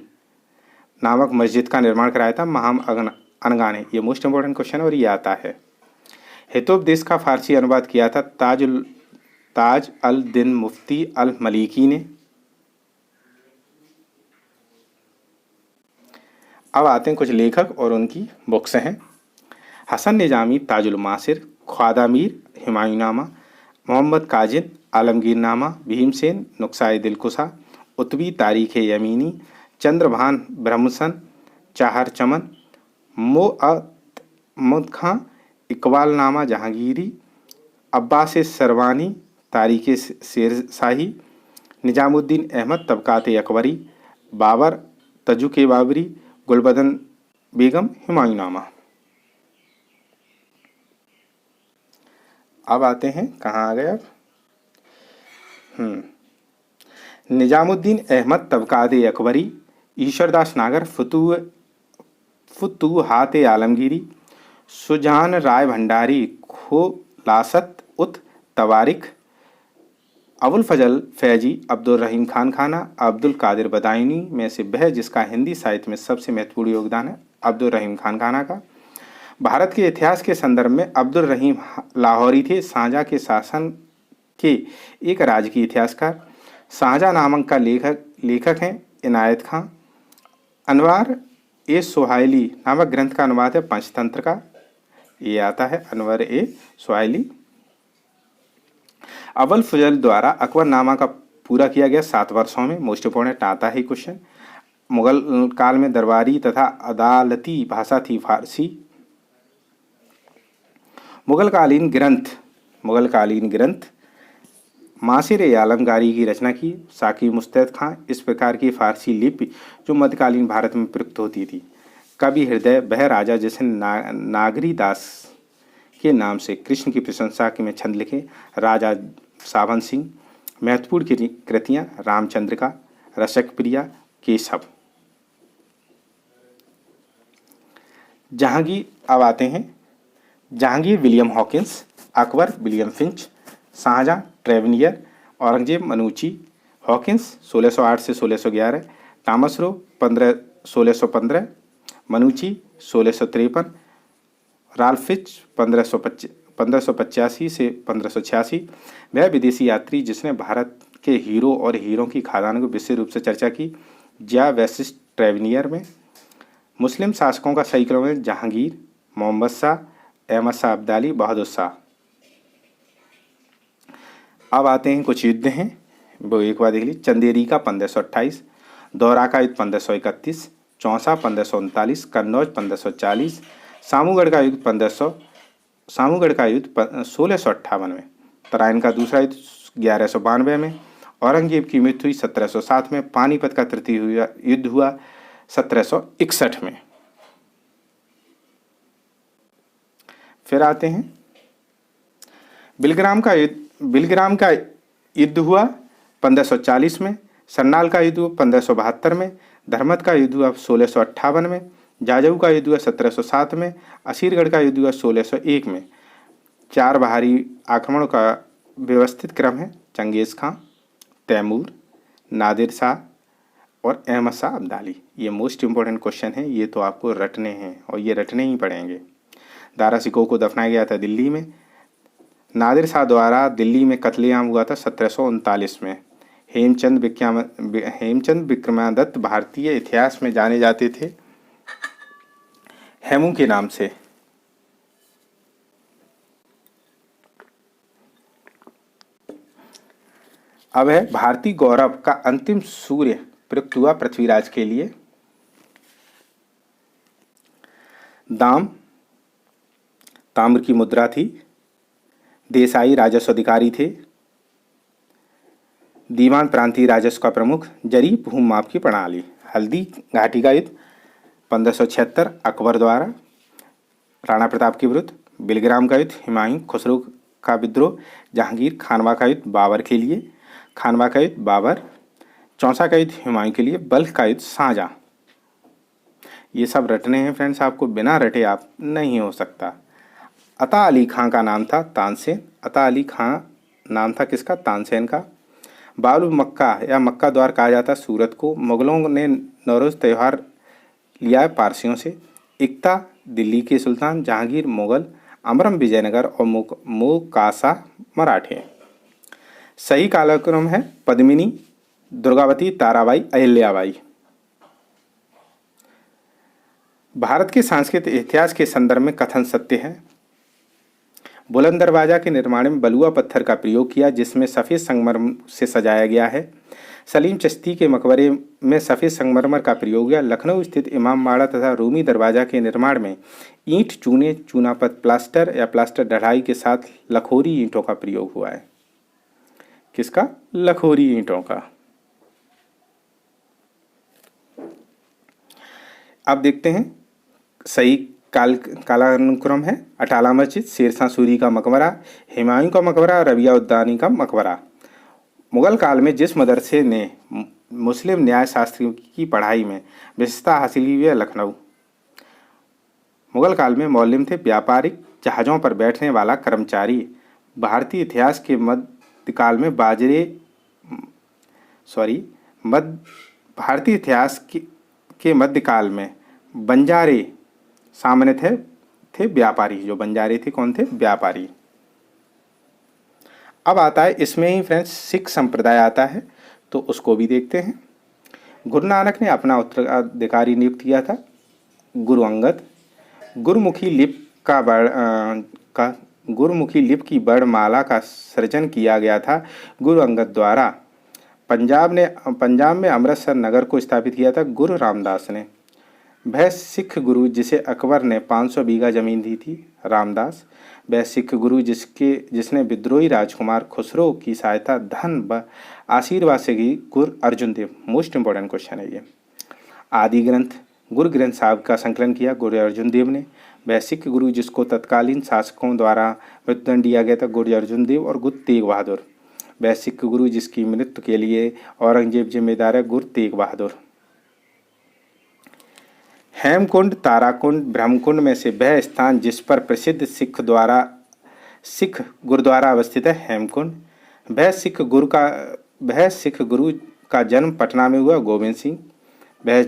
नामक मस्जिद का निर्माण कराया था महामना ने। ये मोस्ट इंपोर्टेंट क्वेश्चन और ये आता है। हितोपदेश का फारसी अनुवाद किया था ताज अल दिन मुफ्ती अल मलिकी ने। अब आते हैं कुछ लेखक और उनकी बुक्स हैं। हसन निजामी ताजुल मासिर, ख्वाजा मीर हुमायूंनामा, मोहम्मद काजिन आलमगीरनामा, भीमसेन नुक्साए दिलकुशा, उत्वी तारीख यमीनी, चंद्रभान ब्रह्मसन, चाहर चमन, मोअत्मद खां, इकबालनामा जहांगीरी, अब्बास सरवानी, तारीख शेरशाही, निजामुद्दीन अहमद तबकात अकबरी, बाबर तजुक बाबरी, गुलबदन बेगम हुमायूंनामा। अब आते हैं, कहाँ आ गए अब, निजामुद्दीन अहमद तबकात अकबरी, ईश्वरदास नागर फुतूहात आलमगीरी, सुजान राय भंडारी खोलासत उत तवारिख, अबुल फजल फैजी अब्दुल रहीम खान खाना, अब्दुल कादिर बदायूनी में से वह जिसका हिंदी साहित्य में सबसे महत्वपूर्ण योगदान है, अब्दुल रहीम खान खाना का। भारत के इतिहास के संदर्भ में अब्दुल रहीम लाहौरी थे शाहजहाँ के शासन के एक राजकीय इतिहासकार। शाहजहाँ नामक का लेखक हैं इनायत खां। अनवार ए सुहाइली नामक ग्रंथ का अनुवाद है पंचतंत्र का, ये आता है अनवर ए सुहाइली। अबुल फजल द्वारा अकबरनामा का पूरा किया गया 7 वर्षों में, मोस्ट इंपोर्टेंट आता है क्वेश्चन। मुगल काल में दरबारी तथा अदालती भाषा थी फारसी। मुगलकालीन ग्रंथ मासिर आलमगारी की रचना की साकी मुस्तैद खां। इस प्रकार की फारसी लिपि जो मध्यकालीन भारत में प्रयुक्त होती थी। कवि हृदय वह राजा जिसने नागरी दास के नाम से कृष्ण की प्रशंसा में छंद लिखे, राजा सावन सिंह। महत्वपूर्ण कृतियाँ रामचंद्र का, रसक प्रिया, केशव। जहांगीर, अब आते हैं Jahangir William Hawkins, Akbar William Finch, Shahjahan Tavernier, Aurangzeb Manucci. Hawkins 1608 से 1611, टॉमस रो 1615, मनुची 1653, राल्फिच 1585 से 1586। वह विदेशी यात्री जिसने भारत के हीरो और हीरों की खादानों को विशेष रूप से चर्चा की, ज्या वैशिष्ट ट्रेवनियर में। मुस्लिम शासकों का सही क्रम है जहांगीर, मोहम्मद शाह, अहमद शाह अब्दाली, बहादुर शाह। अब आते हैं कुछ युद्ध हैं, वो एक बार देख लीजिए। चंदेरी का 1528, दौरा का युद्ध 1531, चौसा 1539, कन्नौज 1540, सामूगढ़ का युद्ध 1658 में, तराइन का दूसरा युद्ध 1192 में, औरंगजेब की मृत्यु हुई 1707 में, पानीपत का तृतीय युद्ध हुआ 1761 में। फिर आते हैं बिलग्राम का युद्ध हुआ 1540 में, सन्नाल का युद्ध हुआ 1572 में, धर्मत का युद्ध हुआ 1658 में, जाजऊ का युद्ध हुआ 1707 में, असीरगढ़ का युद्ध हुआ 1601 में। 4 बाहरी आक्रमणों का व्यवस्थित क्रम है चंगेज खां, तैमूर, नादिर शाह और अहमद शाह अब्दाली। ये मोस्ट इंपॉर्टेंट क्वेश्चन है, ये तो आपको रटने हैं और ये रटने ही पड़ेंगे। दारा सिकोह को दफनाया गया था दिल्ली में। नादिर शाह द्वारा दिल्ली में कत्लेआम हुआ था 1739 में। हेमचंद विक्रमादित्य भारतीय इतिहास में जाने जाते थे हेमू के नाम से। अब है भारतीय गौरव का अंतिम सूर्य प्रयुक्त हुआ पृथ्वीराज के लिए। दाम ताम्र की मुद्रा थी। देसाई राजस्व अधिकारी थे। दीवान प्रांतीय राजस्व का प्रमुख। जरी भूमाप की प्रणाली। हल्दी घाटी का युद्ध 1576 अकबर द्वारा राणा प्रताप के विरुद्ध। बिलग्राम का युद्ध हुमायूं खुसरो का विद्रोह। जहांगीर खानवा का युद्ध बाबर के लिए। खानवा का युद्ध बाबर। चौसा का युद्ध हुमायूं के लिए। बल्ख का युद्ध शाहजहां। ये सब रटने हैं फ्रेंड्स, आपको बिना रटे आप नहीं हो सकता। अता अली खां का नाम था तानसेन। अता अली खां नाम था किसका? तानसेन का। बाबुल मक्का या मक्का द्वार कहा जाता सूरत को। मुगलों ने नौरोज़ त्यौहार लिया है पारसियों से। इक्ता दिल्ली के सुल्तान। जहांगीर मुगल। अमरम विजयनगर और मोकासा मराठे। सही कालक्रम है पद्मिनी, दुर्गावती, ताराबाई, अहिल्याबाई। भारत के सांस्कृतिक इतिहास के संदर्भ में कथन सत्य है। बुलंद दरवाजा के निर्माण में बलुआ पत्थर का प्रयोग किया जिसमें सफ़ेद संगमरमर से सजाया गया है। सलीम चिश्ती के मकबरे में सफ़ेद संगमरमर का प्रयोग हुआ। लखनऊ स्थित इमाम बाड़ा तथा रूमी दरवाजा के निर्माण में ईंट, चूने, चूनापत्त, प्लास्टर या प्लास्टर ढलाई के साथ लखोरी ईंटों का प्रयोग हुआ है। किसका? लखोरी ईंटों का। अब देखते हैं सही कालानुक्रम है। अटाला मस्जिद, शेरशाह सूरी का मकबरा, हुमायूं का मकबरा, रबिया उद्दानी का मकबरा। मुगल काल में जिस मदरसे ने मुस्लिम न्याय शास्त्र की पढ़ाई में विशेषता हासिल की है लखनऊ। मुगल काल में मौलिम थे व्यापारिक जहाज़ों पर बैठने वाला कर्मचारी। भारतीय इतिहास के मध्यकाल में भारतीय इतिहास के मध्यकाल में बंजारे सामान्य थे व्यापारी। जो बंजारे थे कौन थे? व्यापारी। अब आता है इसमें ही फ्रेंड्स सिख संप्रदाय आता है, तो उसको भी देखते हैं। गुरु नानक ने अपना उत्तराधिकारी नियुक्त किया था गुरु अंगद। गुरुमुखी लिपि की वर्णमाला का सृजन किया गया था गुरु अंगद द्वारा। पंजाब में अमृतसर नगर को स्थापित किया था गुरु रामदास ने। वह सिख गुरु जिसे अकबर ने 500 बीघा जमीन दी थी, रामदास। वह सिख गुरु जिसने विद्रोही राजकुमार खुसरो की सहायता धन व आशीर्वाद से की, गुरु अर्जुन देव। मोस्ट इंपॉर्टेंट क्वेश्चन है ये। आदि ग्रंथ गुरु ग्रंथ साहब का संकलन किया गुरु अर्जुन देव ने। वह सिख गुरु जिसको तत्कालीन शासकों द्वारा मृत्युदंड दिया गया था, गुरु अर्जुन देव और गुरु तेग बहादुर। वह सिख गुरु जिसकी मृत्यु के लिए औरंगजेब जिम्मेदार है, गुरु तेग बहादुर। हेमकुंड, ताराकुंड, ब्रह्मकुंड में से वह स्थान जिस पर प्रसिद्ध सिख गुरुद्वारा अवस्थित है, हेमकुंड। वह सिख गुरु का जन्म पटना में हुआ, गोविंद सिंह। वह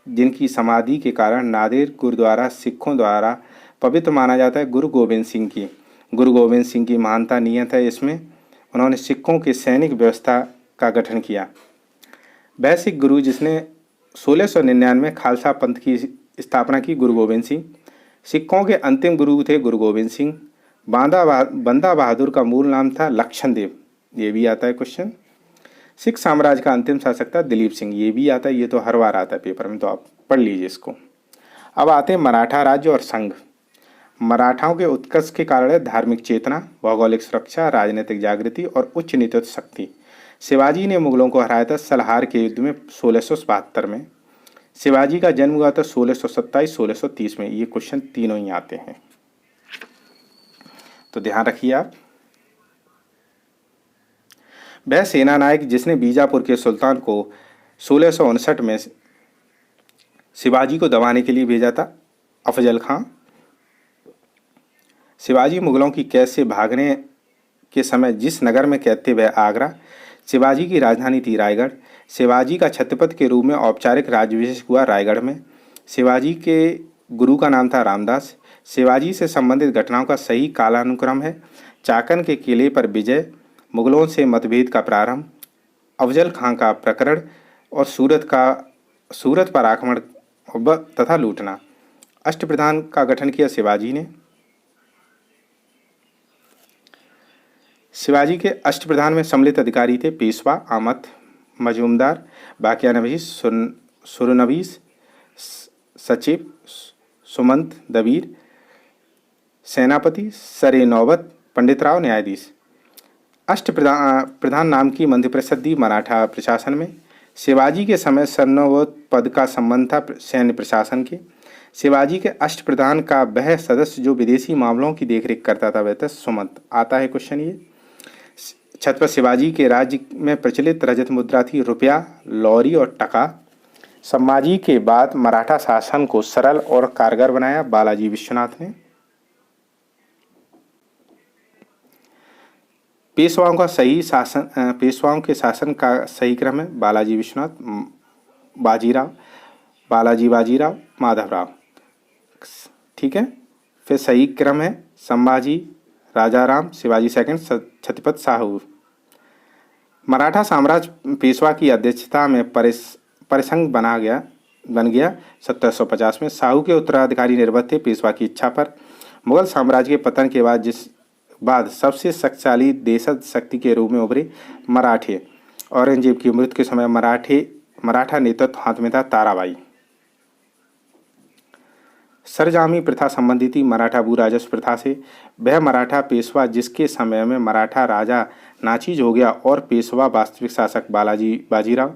जिनकी समाधि के कारण नादेर गुरुद्वारा सिखों द्वारा पवित्र माना जाता है, गुरु गोविंद सिंह की। गुरु गोविंद सिंह की महानता नियत है इसमें। उन्होंने सिखों की सैनिक व्यवस्था का गठन किया। वह सिख गुरु जिसने 1699 खालसा पंथ की स्थापना की, गुरु गोविंद सिंह। सिखों के अंतिम गुरु थे गुरु गोविंद सिंह। बंदा बहादुर का मूल नाम था लक्षण देव। ये भी आता है क्वेश्चन। सिख साम्राज्य का अंतिम शासक था दिलीप सिंह। ये भी आता है, ये तो हर बार आता है पेपर में, तो आप पढ़ लीजिए इसको। अब आते हैं मराठा राज्य और संघ। मराठाओं के उत्कर्ष के कारण है धार्मिक चेतना, भौगोलिक सुरक्षा, राजनीतिक जागृति और उच्च नेतृत्व शक्ति। शिवाजी ने मुगलों को हराया था सलहार के युद्ध में 1672 में। शिवाजी का जन्म हुआ था 1627-1630 में। ये क्वेश्चन तीनों ही आते हैं, तो ध्यान रखिए आप। वह सेना नायक जिसने बीजापुर के सुल्तान को 1659 में शिवाजी को दबाने के लिए भेजा था, अफजल खां। शिवाजी मुगलों की कैद से भागने के समय जिस नगर में कैद थे वह आगरा। शिवाजी की राजधानी थी रायगढ़। शिवाजी का छत्रपति के रूप में औपचारिक राज्याभिषेक हुआ रायगढ़ में। शिवाजी के गुरु का नाम था रामदास। शिवाजी से संबंधित घटनाओं का सही कालानुक्रम है। चाकन के किले पर विजय, मुगलों से मतभेद का प्रारंभ, अफजल खां का प्रकरण और सूरत पर आक्रमण तथा लूटना। अष्टप्रधान का गठन किया शिवाजी ने। शिवाजी के अष्टप्रधान में सम्मिलित अधिकारी थे पेशवा, आमत, मजूमदार, बाकियानवीस, सुरनवीस, सचिव, सुमंत, दबीर, सेनापति, सरे नौबत, पंडितराव, न्यायाधीश। अष्टप्रधान नाम की मंत्रिपरिषद दी मराठा प्रशासन में। शिवाजी के समय सरनोबत पद का संबंध था सैन्य प्रशासन के। शिवाजी के अष्टप्रधान का वह सदस्य जो विदेशी मामलों की देखरेख करता था वह था सुमंत। आता है क्वेश्चन ये। छत्रपति शिवाजी के राज्य में प्रचलित रजत मुद्रा थी रुपया, लौरी और टका। संभाजी के बाद मराठा शासन को सरल और कारगर बनाया बालाजी विश्वनाथ ने। पेशवाओं के शासन का सही क्रम है बालाजी विश्वनाथ, बाजीराव, बाजीराव, माधवराव। ठीक है। फिर सही क्रम है संभाजी, राजाराम, शिवाजी सेकंड, छत्रपति शाहू। मराठा साम्राज्य पेशवा की अध्यक्षता में परिसंघ बन गया 1750 में। शाहू के उत्तराधिकारी निर्भर थे पेशवा की इच्छा पर। मुगल साम्राज्य के पतन के बाद सबसे शक्तिशाली देशज शक्ति के रूप में उभरे मराठे। औरंगजेब की मृत्यु के समय मराठा नेतृत्व हाथ में था ताराबाई। सरजामी प्रथा संबंधी थी मराठा भू राजस्व प्रथा से। वह मराठा पेशवा जिसके समय में मराठा राजा नाचीज हो गया और पेशवा वास्तविक शासक बाजीराव।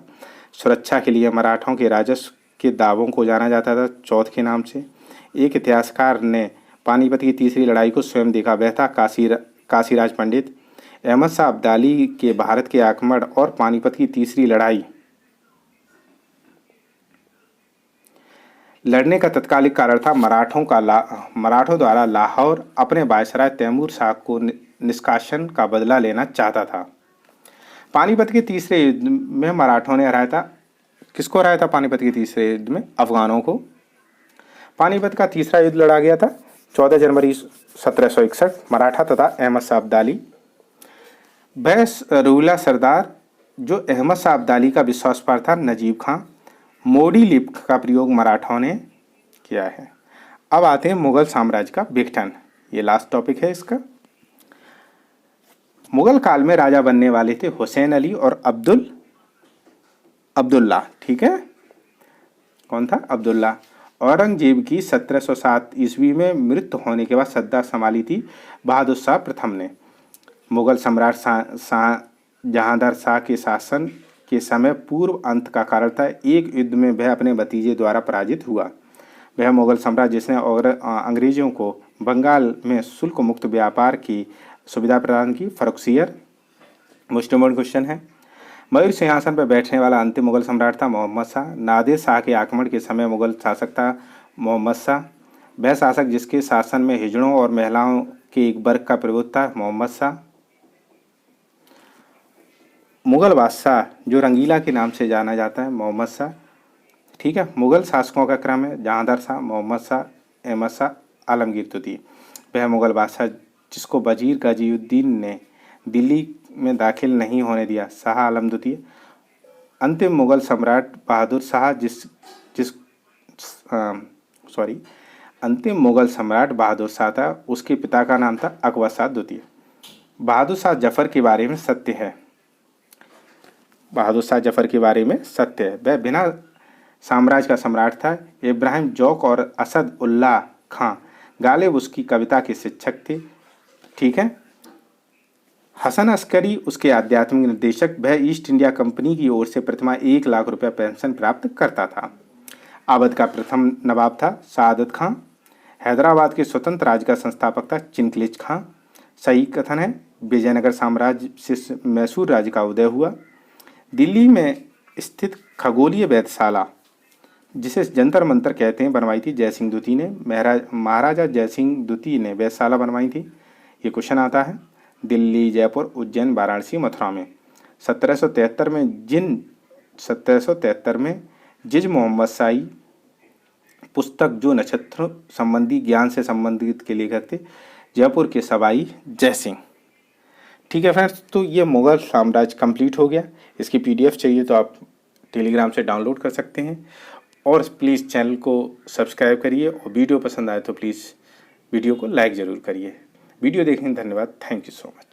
सुरक्षा के लिए मराठों के राजस्व के दावों को जाना जाता था चौथ के नाम से। एक इतिहासकार ने पानीपत की तीसरी लड़ाई को स्वयं देखा, वह था काशीराज पंडित। अहमद शाह अब्दाली के भारत के आक्रमण और पानीपत की तीसरी लड़ाई लड़ने का तत्कालिक कारण था मराठों द्वारा लाहौर अपने वायसराय तैमूर शाह को निष्कासन का बदला लेना चाहता था। पानीपत के तीसरे युद्ध में मराठों ने हराया था। किसको हराया था पानीपत के तीसरे युद्ध में? अफगानों को। पानीपत का तीसरा युद्ध लड़ा गया था 14 जनवरी 1761 मराठा तथा अहमद शाह अब्दाली। वह रूला सरदार जो अहमद शाह अब्दाली का विश्वासपात्र था नजीब खां। मोडी लिपि का प्रयोग मराठों ने किया है। अब आते हैं मुगल साम्राज्य का विघटन। ये लास्ट टॉपिक है इसका। मुगल काल में राजा बनने वाले थे हुसैन अली और अब्दुल्ला। ठीक है, कौन था? अब्दुल्ला। औरंगजेब की 1707 ईस्वी में मृत्यु होने के बाद सत्ता संभाली थी बहादुर शाह प्रथम ने। मुगल सम्राट जहांदार शाह के शासन के समय पूर्व अंत का कारण था। एक युद्ध में वह अपने भतीजे द्वारा पराजित हुआ। वह मुगल सम्राट जिसने अंग्रेजों को बंगाल में शुल्क मुक्त व्यापार की सुविधा प्रदान की। फरुखसियर मोस्ट इम्पोर्टेंट क्वेश्चन है। मयूर सिंहासन पर बैठने वाला अंतिम मुगल सम्राट था मोहम्मद शाह। नादिर शाह के आक्रमण के समय मुगल शासक था मोहम्मद शाह। वह शासक जिसके शासन में हिजड़ों और महिलाओं के एक वर्ग का प्रभुत्व था मोहम्मद शाह। मुगल बादशाह जो रंगीला के नाम से जाना जाता है मोहम्मद शाह। ठीक है, मुगल शासकों का क्रम है जहांदार शाह, मोहम्मद शाह, अहमद शाह, आलमगीर द्वितीय। वह मुगल बादशाह जिसको वजीर गाजीउद्दीन ने दिल्ली में दाखिल नहीं होने दिया शाह आलम द्वितीय। अंतिम मुगल सम्राट बहादुर शाह अंतिम मुगल सम्राट बहादुर शाह था। उसके पिता का नाम था अकबर शाह द्वितीय। बहादुर शाह जफर के बारे में सत्य है। बहादुर शाह जफर के बारे में सत्य है। वह बिना साम्राज्य का सम्राट था। इब्राहिम जौक और असद उल्लाह खां गालिब उसकी कविता के शिक्षक थे। ठीक है। हसन अस्करी उसके आध्यात्मिक निर्देशक। वह ईस्ट इंडिया कंपनी की ओर से प्रतिमाह 1 लाख रुपया पेंशन प्राप्त करता था। अवध का प्रथम नवाब था सादत खां। हैदराबाद के स्वतंत्र राज्य का संस्थापक था चिनकलिज खां। सही कथन है विजयनगर साम्राज्य से मैसूर राज्य का उदय हुआ। दिल्ली में स्थित खगोलीय वेधशाला जिसे जंतर मंतर कहते हैं बनवाई थी जयसिंह द्वितीय ने। महाराजा जयसिंह द्वितीय ने वेधशाला बनवाई थी। ये क्वेश्चन आता है। दिल्ली, जयपुर, उज्जैन, वाराणसी, मथुरा में 1773 में जिज मोहम्मद शाही पुस्तक जो नक्षत्र संबंधी ज्ञान से संबंधित के लेखक थे जयपुर के सवाई जयसिंह। ठीक है फ्रेंड्स, तो ये मुगल साम्राज्य कंप्लीट हो गया। इसकी पीडीएफ चाहिए तो आप टेलीग्राम से डाउनलोड कर सकते हैं। और प्लीज़ चैनल को सब्सक्राइब करिए और वीडियो पसंद आए तो प्लीज़ वीडियो को लाइक ज़रूर करिए। वीडियो देखने धन्यवाद। Thank you so much.